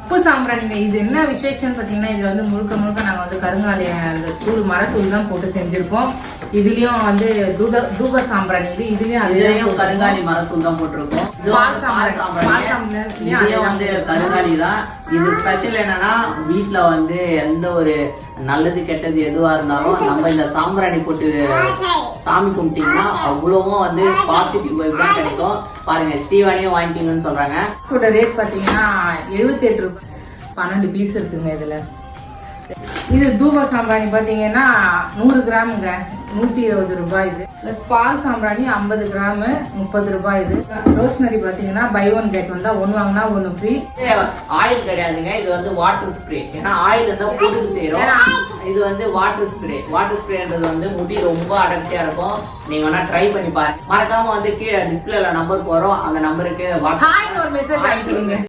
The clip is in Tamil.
உப்பு சாம்பிராணிங்க. இது என்ன விசேஷம்னு பாத்தீங்கன்னா இதுல வந்து முழுக்க முழுக்க நாங்க வந்து கருங்காலி அந்த தூள் மரத்தூள் தான் போட்டு செஞ்சிருக்கோம். இதுலயும் வந்து தூப சாம்பிராணி இதுலயும் கருங்காலி மரத்தூள் தான் போட்டிருக்கோம். வந்து கருங்காலி தான். இது ஸ்பெஷல் என்னன்னா வீட்டுல வந்து எந்த ஒரு நல்லது கெட்டது எதுவா இருந்தாலும் நம்ம இந்த சாம்பிராணி போட்டு சாமி கும்பிட்டீங்கன்னா அவ்வளவும் வந்து பாசிட்டிவ் வைப் தான் கிடைக்கும். பாருங்க ஸ்ரீவாணியும் வாங்கிக்கணும்னு சொல்றாங்க. இதோட ரேட் பாத்தீங்கன்னா 78 ரூபாய். 12 பீஸ் இருக்குங்க இதுல. இது தூப சாம்பிராணி பாத்தீங்கன்னா 100 கிராமுங்க 120 ரூபாய். இது பிளஸ் பால் சாம்பிராணி 50 கிராம் 30 ரூபாய். இது ரோஸ்மரி பாத்தீங்கன்னா பை ஒன் கெட் ஒன் தான், 1 வாங்கினா 1 ஃப்ரீ. ஆயில் கிடையாதுங்க, இது வந்து வாட்டர் ஸ்ப்ரே. ஏன்னா ஆயில் இருந்தா போட்டு செய்யறோம். இது வந்து வாட்டர் ஸ்ப்ரே. வாட்டர் ஸ்ப்ரேன்றது வந்து முடி ரொம்ப அடர்த்தியா இருக்கும். நீங்க வேணா ட்ரை பண்ணி பாருங்க. மறக்காம வந்து கீழே டிஸ்பிளேல நம்பர் போறோம், அந்த நம்பருக்கு வாட்ஸ்அப் மெசேஜ்